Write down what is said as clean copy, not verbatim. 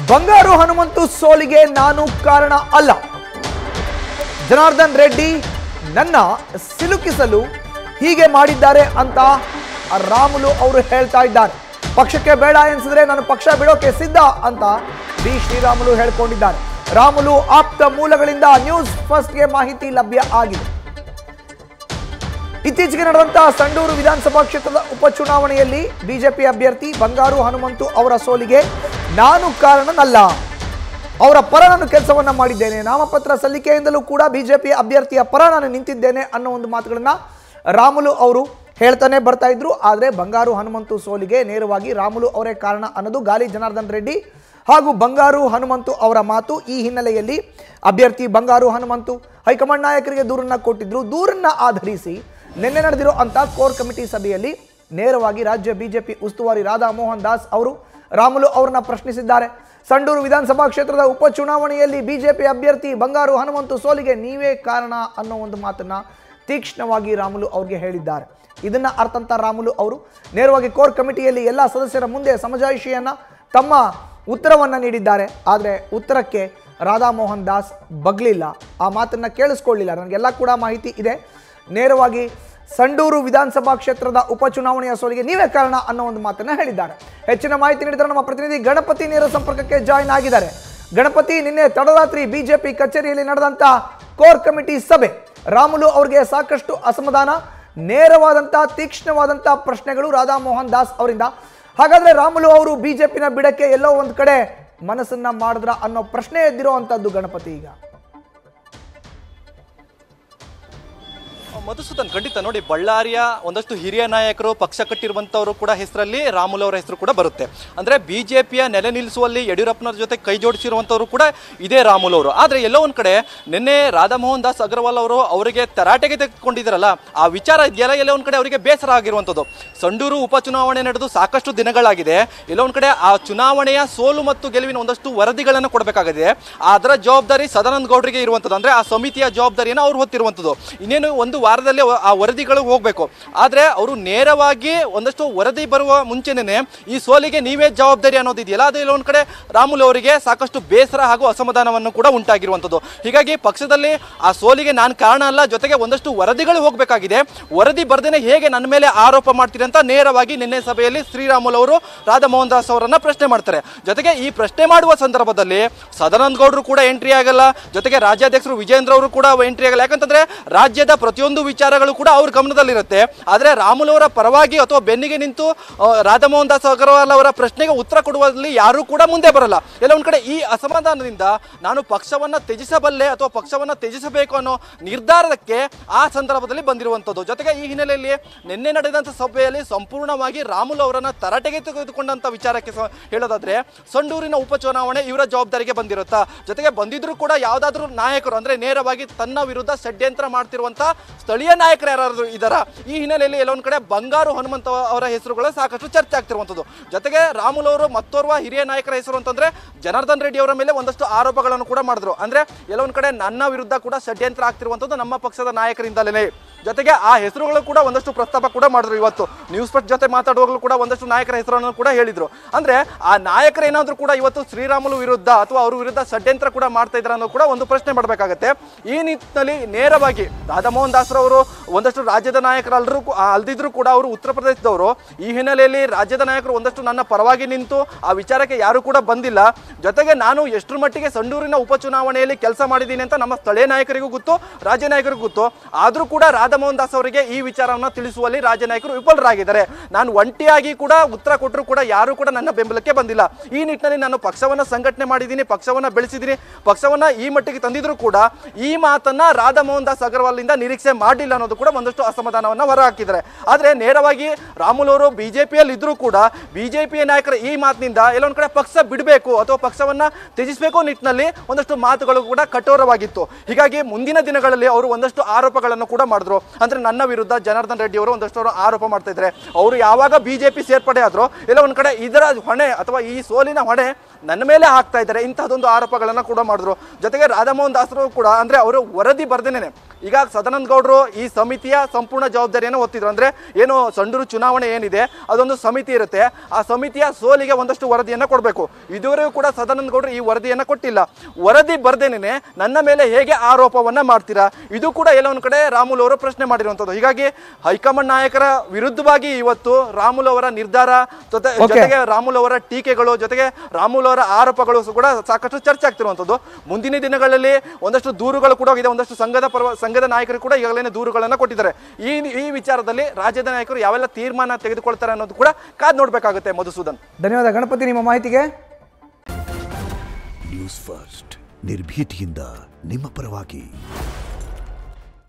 ಬಂಗಾರು ಹನುಮಂತು ಸೋಲಿಗೆ ನಾನು ಕಾರಣ ಅಲ್ಲ. ಜನಾರ್ದನ್ ರೆಡ್ಡಿ ನನ್ನ ಸಿಲುಕಿಸಲು ಹೀಗೆ ಮಾಡಿದ್ದಾರೆ ಅಂತ ರಾಮುಲು ಅವರು ಹೇಳ್ತಾ ಇದ್ದಾರೆ. ಪಕ್ಷಕ್ಕೆ ಬೇಡ ಎನಿಸಿದ್ರೆ ನಾನು ಪಕ್ಷ ಬಿಡೋಕೆ ಸಿದ್ಧ ಅಂತ ಬಿ ಶ್ರೀರಾಮುಲು ಹೇಳಿಕೊಂಡಿದ್ದಾರೆ. ರಾಮುಲು ಆಪ್ತ ಮೂಲಗಳಿಂದ ನ್ಯೂಸ್ ಫಸ್ಟ್ಗೆ ಮಾಹಿತಿ ಲಭ್ಯ ಆಗಿದೆ. ಇತ್ತೀಚೆಗೆ ನಡೆದಂತಹ ಸಂಡೂರು ವಿಧಾನಸಭಾ ಕ್ಷೇತ್ರದ ಉಪಚುನಾವಣೆಯಲ್ಲಿ ಬಿಜೆಪಿ ಅಭ್ಯರ್ಥಿ ಬಂಗಾರು ಹನುಮಂತು ಅವರ ಸೋಲಿಗೆ ನಾನು ಕಾರಣನಲ್ಲ, ಅವರ ಪರ ನಾನು ಕೆಲಸವನ್ನ ಮಾಡಿದ್ದೇನೆ, ನಾಮಪತ್ರ ಸಲ್ಲಿಕೆಯಿಂದಲೂ ಕೂಡ ಬಿಜೆಪಿ ಅಭ್ಯರ್ಥಿಯ ಪರ ನಾನು ನಿಂತಿದ್ದೇನೆ ಅನ್ನೋ ಒಂದು ಮಾತುಗಳನ್ನ ರಾಮುಲು ಅವರು ಹೇಳ್ತಾನೆ ಬರ್ತಾ ಇದ್ರು. ಆದರೆ ಬಂಗಾರು ಹನುಮಂತು ಸೋಲಿಗೆ ನೇರವಾಗಿ ರಾಮುಲು ಅವರೇ ಕಾರಣ ಅನ್ನೋದು ಗಾಲಿ ಜನಾರ್ದನ್ ರೆಡ್ಡಿ ಹಾಗೂ ಬಂಗಾರು ಹನುಮಂತು ಅವರ ಮಾತು. ಈ ಹಿನ್ನೆಲೆಯಲ್ಲಿ ಅಭ್ಯರ್ಥಿ ಬಂಗಾರು ಹನುಮಂತು ಹೈಕಮಾಂಡ್ ನಾಯಕರಿಗೆ ದೂರನ್ನ ಕೊಟ್ಟಿದ್ರು. ದೂರನ್ನ ಆಧರಿಸಿ ನಿನ್ನೆ ನಡೆದಿರೋ ಅಂತ ಕೋರ್ ಕಮಿಟಿ ಸಭೆಯಲ್ಲಿ ನೇರವಾಗಿ ರಾಜ್ಯ ಬಿಜೆಪಿ ಉಸ್ತುವಾರಿ ರಾಧಾ ಮೋಹನ್ ದಾಸ್ ಅವರು ರಾಮುಲು ಅವರನ್ನ ಪ್ರಶ್ನಿಸಿದ್ದಾರೆ. ಸಂಡೂರು ವಿಧಾನಸಭಾ ಕ್ಷೇತ್ರದ ಉಪಚುನಾವಣೆಯಲ್ಲಿ ಬಿಜೆಪಿ ಅಭ್ಯರ್ಥಿ ಬಂಗಾರು ಹನುಮಂತು ಸೋಲಿಗೆ ನೀವೇ ಕಾರಣ ಅನ್ನೋ ಒಂದು ಮಾತನ್ನ ತೀಕ್ಷ್ಣವಾಗಿ ರಾಮುಲು ಅವ್ರಿಗೆ ಹೇಳಿದ್ದಾರೆ. ಇದನ್ನ ಅರ್ಥಂತ ರಾಮುಲು ಅವರು ನೇರವಾಗಿ ಕೋರ್ ಕಮಿಟಿಯಲ್ಲಿ ಎಲ್ಲ ಸದಸ್ಯರ ಮುಂದೆ ಸಮಜಾಯಿಷಿಯನ್ನ ತಮ್ಮ ಉತ್ತರವನ್ನ ನೀಡಿದ್ದಾರೆ. ಆದರೆ ಉತ್ತರಕ್ಕೆ ರಾಧಾ ಮೋಹನ್ ದಾಸ್ ಬಗ್ಲಿಲ್ಲ, ಆ ಮಾತನ್ನ ಕೇಳಿಸ್ಕೊಳ್ಳಿಲ್ಲ. ನನಗೆಲ್ಲ ಕೂಡ ಮಾಹಿತಿ ಇದೆ. ನೇರವಾಗಿ ಸಂಡೂರು ವಿಧಾನಸಭಾ ಕ್ಷೇತ್ರದ ಉಪಚುನಾವಣೆಯ ಸೋಲಿಗೆ ನೀವೇ ಕಾರಣ ಅನ್ನೋ ಒಂದು ಮಾತನ್ನ ಹೇಳಿದ್ದಾರೆ. ಹೆಚ್ಚಿನ ಮಾಹಿತಿ ನೀಡಿದರೆ ನಮ್ಮ ಪ್ರತಿನಿಧಿ ಗಣಪತಿ ನೇರ ಸಂಪರ್ಕಕ್ಕೆ ಜಾಯಿನ್ ಆಗಿದ್ದಾರೆ. ಗಣಪತಿ, ನಿನ್ನೆ ತಡರಾತ್ರಿ ಬಿಜೆಪಿ ಕಚೇರಿಯಲ್ಲಿ ನಡೆದಂತ ಕೋರ್ ಕಮಿಟಿ ಸಭೆ, ರಾಮುಲು ಅವರಿಗೆ ಸಾಕಷ್ಟು ಅಸಮಾಧಾನ, ನೇರವಾದಂತಹ ತೀಕ್ಷ್ಣವಾದಂತಹ ಪ್ರಶ್ನೆಗಳು ರಾಧಾ ಮೋಹನ್ ದಾಸ್ ಅವರಿಂದ. ಹಾಗಾದ್ರೆ ರಾಮುಲು ಅವರು ಬಿಜೆಪಿನ ಬಿಡಕ್ಕೆ ಎಲ್ಲೋ ಒಂದ್ ಕಡೆ ಮನಸ್ಸನ್ನ ಮಾಡಿದ್ರ ಅನ್ನೋ ಪ್ರಶ್ನೆ ಎದ್ದಿರುವಂತದ್ದು ಗಣಪತಿ. ಈಗ ಮಧುಸೂದನ್, ಖಂಡಿತ ನೋಡಿ, ಬಳ್ಳಾರಿಯ ಒಂದಷ್ಟು ಹಿರಿಯ ನಾಯಕರು ಪಕ್ಷ ಕಟ್ಟಿರುವಂತವರು ಕೂಡ ಹೆಸರಲ್ಲಿ ರಾಮುಲು ಅವರ ಹೆಸರು ಕೂಡ ಬರುತ್ತೆ. ಅಂದ್ರೆ ಬಿಜೆಪಿಯ ನೆಲೆ ನಿಲ್ಲಿಸುವಲ್ಲಿ ಯಡಿಯೂರಪ್ಪನವರ ಜೊತೆ ಕೈ ಜೋಡಿಸಿರುವಂತವರು ಕೂಡ ಇದೇ ರಾಮುಲು ಅವರು. ಆದ್ರೆ ಎಲ್ಲೋ ಒಂದ್ ಕಡೆ ನಿನ್ನೆ ರಾಧಾ ಮೋಹನ್ ದಾಸ್ ಅಗರ್ವಾಲ್ ಅವರು ಅವರಿಗೆ ತರಾಟೆಗೆ ತೆಗೆದುಕೊಂಡಿದ್ದಾರಲ್ಲ, ಆ ವಿಚಾರ ಇದೆಯಲ್ಲ, ಎಲ್ಲೋ ಒಂದ್ ಕಡೆ ಅವರಿಗೆ ಬೇಸರ ಆಗಿರುವಂತದ್ದು. ಸಂಡೂರು ಉಪಚುನಾವಣೆ ನಡೆದು ಸಾಕಷ್ಟು ದಿನಗಳಾಗಿದೆ. ಎಲ್ಲೋ ಒಂದ್ ಕಡೆ ಆ ಚುನಾವಣೆಯ ಸೋಲು ಮತ್ತು ಗೆಲುವಿನ ಒಂದಷ್ಟು ವರದಿಗಳನ್ನು ಕೊಡಬೇಕಾಗಿದೆ. ಅದರ ಜವಾಬ್ದಾರಿ ಸದಾನಂದ ಗೌಡರಿಗೆ ಇರುವಂತದ್ದು. ಅಂದ್ರೆ ಆ ಸಮಿತಿಯ ಜವಾಬ್ದಾರಿಯನ್ನು ಅವ್ರು ಹೊತ್ತಿರುವಂತದ್ದು. ಇನ್ನೇನು ಒಂದು ವಾರದಲ್ಲಿ ಆ ವರದಿಗಳು ಹೋಗ್ಬೇಕು. ಆದ್ರೆ ಅವರು ನೇರವಾಗಿ ಒಂದಷ್ಟು ವರದಿ ಬರುವ ಮುಂಚೆನೆ ಈ ಸೋಲಿಗೆ ನೀವೇ ಜವಾಬ್ದಾರಿ ಅನ್ನೋದಿದೆಯಲ್ಲ, ಅದು ಒಂದ್ ಕಡೆ ರಾಮುಲು ಅವರಿಗೆ ಸಾಕಷ್ಟು ಬೇಸರ ಹಾಗೂ ಅಸಮಾಧಾನವನ್ನು ಕೂಡ ಉಂಟಾಗಿರುವಂತದ್ದು. ಹೀಗಾಗಿ ಪಕ್ಷದಲ್ಲಿ ಆ ಸೋಲಿಗೆ ನಾನು ಕಾರಣ ಅಲ್ಲ, ಜೊತೆಗೆ ಒಂದಷ್ಟು ವರದಿಗಳು ಹೋಗಬೇಕಾಗಿದೆ. ವರದಿ ಬರ್ದೇನೆ ಹೇಗೆ ನನ್ನ ಮೇಲೆ ಆರೋಪ ಮಾಡ್ತೀರಿ ಅಂತ ನೇರವಾಗಿ ನಿನ್ನೆ ಸಭೆಯಲ್ಲಿ ಶ್ರೀರಾಮುಲು ಅವರು ರಾಧಾ ಮೋಹನ್ ದಾಸ್ ಅವರನ್ನ ಪ್ರಶ್ನೆ ಮಾಡ್ತಾರೆ. ಜೊತೆಗೆ ಈ ಪ್ರಶ್ನೆ ಮಾಡುವ ಸಂದರ್ಭದಲ್ಲಿ ಸದಾನಂದ ಗೌಡರು ಕೂಡ ಎಂಟ್ರಿ ಆಗಲ್ಲ, ಜೊತೆಗೆ ರಾಜ್ಯಾಧ್ಯಕ್ಷರು ವಿಜೇಂದ್ರ ಅವರು ಕೂಡ ಎಂಟ್ರಿ ಆಗಲ್ಲ. ಯಾಕಂತಂದ್ರೆ ರಾಜ್ಯದ ಪ್ರತಿಯೊಂದು ವಿಚಾರಗಳು ಕೂಡ ಅವ್ರ ಗಮನದಲ್ಲಿರುತ್ತೆ. ಆದ್ರೆ ರಾಮುಲು ಅವರ ಪರವಾಗಿ ಅಥವಾ ಬೆನ್ನಿಗೆ ನಿಂತು ರಾಧಾ ಮೋಹನ್ ದಾಸ್ ಅಗರ್ವಾಲ್ ಅವರ ಪ್ರಶ್ನೆಗೆ ಉತ್ತರ ಕೊಡುವಲ್ಲಿ ಯಾರು ಕೂಡ ಮುಂದೆ ಬರಲ್ಲ. ಎಲ್ಲ ಒಂದ್ ಕಡೆ ಈ ಅಸಮಾಧಾನದಿಂದ ನಾನು ಪಕ್ಷವನ್ನ ತ್ಯಜಿಸಬಲ್ಲೆ ಅಥವಾ ಪಕ್ಷವನ್ನ ತ್ಯಜಿಸಬೇಕು ಅನ್ನೋ ನಿರ್ಧಾರಕ್ಕೆ ಆ ಸಂದರ್ಭದಲ್ಲಿ ಬಂದಿರುವಂತದ್ದು. ಜೊತೆಗೆ ಈ ಹಿನ್ನೆಲೆಯಲ್ಲಿ ನಿನ್ನೆ ನಡೆದಂತ ಸಭೆಯಲ್ಲಿ ಸಂಪೂರ್ಣವಾಗಿ ರಾಮುಲು ಅವರನ್ನ ತರಾಟೆಗೆ ತೆಗೆದುಕೊಂಡಂತ ವಿಚಾರಕ್ಕೆ ಹೇಳೋದಾದ್ರೆ ಸಂಡೂರಿನ ಉಪಚುನಾವಣೆ ಇವರ ಜವಾಬ್ದಾರಿಗೆ ಬಂದಿರುತ್ತಾ. ಜೊತೆಗೆ ಬಂದಿದ್ರು ಕೂಡ ಯಾವ್ದಾದ್ರು ನಾಯಕರು ಅಂದ್ರೆ ನೇರವಾಗಿ ತನ್ನ ವಿರುದ್ಧ ಷಡ್ಯಂತ್ರ ಮಾಡ್ತಿರುವಂತ ಸ್ಥಳೀಯ ನಾಯಕರು ಯಾರಾದ್ರೂ ಇದಾರ. ಈ ಹಿನ್ನೆಲೆಯಲ್ಲಿ ಎಲ್ಲೊಂದ್ ಕಡೆ ಬಂಗಾರು ಹನುಮಂತ ಅವರ ಹೆಸರುಗಳು ಸಾಕಷ್ಟು ಚರ್ಚೆ ಆಗ್ತಿರುವಂತದ್ದು. ಜೊತೆಗೆ ರಾಮುಲು ಅವರು ಮತ್ತೋರ್ವ ಹಿರಿಯ ನಾಯಕರ ಹೆಸರು ಅಂತಂದ್ರೆ ಜನಾರ್ದನ್ ರೆಡ್ಡಿ ಅವರ ಮೇಲೆ ಒಂದಷ್ಟು ಆರೋಪಗಳನ್ನು ಕೂಡ ಮಾಡಿದ್ರು. ಅಂದ್ರೆ ಎಲ್ಲೊಂದ್ ಕಡೆ ನನ್ನ ವಿರುದ್ಧ ಕೂಡ ಷಡ್ಯಂತ್ರ ಆಗ್ತಿರುವಂತದ್ದು ನಮ್ಮ ಪಕ್ಷದ ನಾಯಕರಿಂದಲೇ. ಜೊತೆಗೆ ಆ ಹೆಸರುಗಳು ಕೂಡ ಒಂದಷ್ಟು ಪ್ರಸ್ತಾಪ ಕೂಡ ಮಾಡಿದ್ರು. ಇವತ್ತು ನ್ಯೂಸ್ ಫಸ್ಟ್ ಜೊತೆ ಮಾತಾಡುವಾಗಲೂ ಕೂಡ ಒಂದಷ್ಟು ನಾಯಕರ ಹೆಸರನ್ನು ಕೂಡ ಹೇಳಿದ್ರು. ಅಂದ್ರೆ ಆ ನಾಯಕರು ಏನಾದ್ರೂ ಕೂಡ ಇವತ್ತು ಶ್ರೀರಾಮುಲು ವಿರುದ್ಧ ಅಥವಾ ಅವ್ರ ವಿರುದ್ಧ ಷಡ್ಯಂತ್ರ ಕೂಡ ಮಾಡ್ತಾ ಇದ್ರ ಅನ್ನೋ ಕೂಡ ಒಂದು ಪ್ರಶ್ನೆ ಮಾಡಬೇಕಾಗತ್ತೆ. ಈ ನಿಟ್ಟಿನಲ್ಲಿ ನೇರವಾಗಿ ರಾಧಾ ಮೋಹನ್ ದಾಸ್ ಅವರು ಒಂದಷ್ಟು ರಾಜ್ಯದ ನಾಯಕರು ಅಲ್ದಿದ್ರು ಕೂಡ ಅವರು ಉತ್ತರ ಪ್ರದೇಶದವರು. ಈ ಹಿನ್ನೆಲೆಯಲ್ಲಿ ರಾಜ್ಯದ ನಾಯಕರು ಒಂದಷ್ಟು ನನ್ನ ಪರವಾಗಿ ನಿಂತು ಆ ವಿಚಾರಕ್ಕೆ ಯಾರು ಕೂಡ ಬಂದಿಲ್ಲ. ಜೊತೆಗೆ ನಾನು ಎಷ್ಟರ ಮಟ್ಟಿಗೆ ಸಂಡೂರಿನ ಉಪಚುನಾವಣೆಯಲ್ಲಿ ಕೆಲಸ ಮಾಡಿದ್ದೀನಿ ಅಂತ ನಮ್ಮ ಸ್ಥಳೀಯ ನಾಯಕರಿಗೂ ಗೊತ್ತು, ರಾಜ್ಯ ನಾಯಕರಿಗೂ ಗೊತ್ತು. ಆದ್ರೂ ಕೂಡ ರಾಧಾ ಮೋಹನ್ ದಾಸ್ ಅವರಿಗೆ ಈ ವಿಚಾರವನ್ನು ತಿಳಿಸುವಲ್ಲಿ ರಾಜ್ಯ ನಾಯಕರು ವಿಫಲರಾಗಿದ್ದಾರೆ. ನಾನು ಒಂಟಿಯಾಗಿ ಕೂಡ ಉತ್ತರ ಕೊಟ್ಟರು ಕೂಡ ಯಾರು ಕೂಡ ನನ್ನ ಬೆಂಬಲಕ್ಕೆ ಬಂದಿಲ್ಲ. ಈ ನಿಟ್ಟಿನಲ್ಲಿ ನಾನು ಪಕ್ಷವನ್ನ ಸಂಘಟನೆ ಮಾಡಿದ್ದೀನಿ, ಪಕ್ಷವನ್ನ ಬೆಳೆಸಿದ್ದೀನಿ, ಪಕ್ಷವನ್ನ ಈ ಮಟ್ಟಿಗೆ ತಂದಿದ್ರು ಕೂಡ ಈ ಮಾತನ್ನ ರಾಧಾ ಮೋಹನ್ ದಾಸ್ ಅಗರ್ವಾಲ್ ಇಂದ ನಿರೀಕ್ಷೆ ಮಾಡಿಲ್ಲ ಅನ್ನೋದು ಕೂಡ ಒಂದಷ್ಟು ಅಸಮಾಧಾನವನ್ನ ಹೊರ ಹಾಕಿದ್ದಾರೆ. ಆದ್ರೆ ನೇರವಾಗಿ ರಾಮುಲು ಅವರು ಬಿಜೆಪಿಯಲ್ಲಿ ಇದ್ರೂ ಕೂಡ ಬಿಜೆಪಿಯ ನಾಯಕರ ಈ ಮಾತಿನಿಂದ ಎಲ್ಲೊಂದ್ ಕಡೆ ಪಕ್ಷ ಬಿಡಬೇಕು ಅಥವಾ ಪಕ್ಷವನ್ನ ತ್ಯಜಿಸಬೇಕು ನಿಟ್ಟಿನಲ್ಲಿ ಒಂದಷ್ಟು ಮಾತುಗಳು ಕೂಡ ಕಠೋರವಾಗಿತ್ತು. ಹೀಗಾಗಿ ಮುಂದಿನ ದಿನಗಳಲ್ಲಿ ಅವರು ಒಂದಷ್ಟು ಆರೋಪಗಳನ್ನು ಕೂಡ ಮಾಡಿದ್ರು. ಅಂದ್ರೆ ನನ್ನ ವಿರುದ್ಧ ಜನಾರ್ದನ್ ರೆಡ್ಡಿ ಅವರು ಒಂದಷ್ಟು ಆರೋಪ ಮಾಡ್ತಾ ಇದ್ದಾರೆ. ಅವರು ಯಾವಾಗ ಬಿಜೆಪಿ ಸೇರ್ಪಡೆ ಆದ್ರೂ ಎಲ್ಲ ಒಂದ್ ಕಡೆ ಇದರ ಹೊಣೆ ಅಥವಾ ಈ ಸೋಲಿನ ಹೊಣೆ ನನ್ನ ಮೇಲೆ ಹಾಕ್ತಾ ಇದ್ದಾರೆ, ಇಂತಹದೊಂದು ಆರೋಪಗಳನ್ನ ಕೂಡ ಮಾಡಿದ್ರು. ಜೊತೆಗೆ ರಾಧಾ ಮೋಹನ್ ದಾಸ್ ಕೂಡ ಅಂದ್ರೆ ಅವರು ವರದಿ ಬರ್ದೇನೆ ಈಗ ಸದಾನಂದ ಗೌಡರು ಈ ಸಮಿತಿಯ ಸಂಪೂರ್ಣ ಜವಾಬ್ದಾರಿಯನ್ನು ಹೊತ್ತಿದ್ರು. ಅಂದ್ರೆ ಏನು ಸಂಡೂರು ಚುನಾವಣೆ ಏನಿದೆ ಅದೊಂದು ಸಮಿತಿ ಇರುತ್ತೆ, ಆ ಸಮಿತಿಯ ಸೋಲಿಗೆ ಒಂದಷ್ಟು ವರದಿಯನ್ನು ಕೊಡಬೇಕು. ಇದುವರೆಗೂ ಕೂಡ ಸದಾನಂದ ಗೌಡರು ಈ ವರದಿಯನ್ನು ಕೊಟ್ಟಿಲ್ಲ. ವರದಿ ಬರ್ದೇನೆ ನನ್ನ ಮೇಲೆ ಹೇಗೆ ಆರೋಪವನ್ನ ಮಾಡ್ತೀರಾ, ಇದು ಕೂಡ ಎಲ್ಲ ಒಂದು ಕಡೆ ರಾಮುಲು ಅವರು ಪ್ರಶ್ನೆ ಮಾಡಿರುವಂತದ್ದು. ಹೀಗಾಗಿ ಹೈಕಮಾಂಡ್ ನಾಯಕರ ವಿರುದ್ಧವಾಗಿ ಇವತ್ತು ರಾಮುಲು ಅವರ ನಿರ್ಧಾರ ಜೊತೆಗೆ ರಾಮುಲು ಅವರ ಟೀಕೆಗಳು ಜೊತೆಗೆ ರಾಮುಲು ಅವರ ಆರೋಪಗಳು ಕೂಡ ಸಾಕಷ್ಟು ಚರ್ಚೆ ಆಗ್ತಿರುವಂತದ್ದು. ಮುಂದಿನ ದಿನಗಳಲ್ಲಿ ಒಂದಷ್ಟು ದೂರುಗಳು ಕೂಡ ಇದೆ, ಒಂದಷ್ಟು ಸಂಘದ ನಾಯಕರು ಕೂಡ ಈಗಾಗಲೇ ದೂರುಗಳನ್ನು ಕೊಟ್ಟಿದ್ದಾರೆ. ಈ ವಿಚಾರದಲ್ಲಿ ರಾಜ್ಯದ ನಾಯಕರು ಯಾವೆಲ್ಲ ತೀರ್ಮಾನ ತೆಗೆದುಕೊಳ್ತಾರೆ ಅನ್ನೋದು ಕೂಡ ಕಾದ್ ನೋಡ್ಬೇಕಾಗುತ್ತೆ. ಮಧುಸೂದನ್, ಧನ್ಯವಾದ ಗಣಪತಿ ನಿಮ್ಮ ಮಾಹಿತಿಗೆ. ನ್ಯೂಸ್ ಫಸ್ಟ್ ನಿರ್ಭೀತಿಯಿಂದ ನಿಮ್ಮ ಪರವಾಗಿ.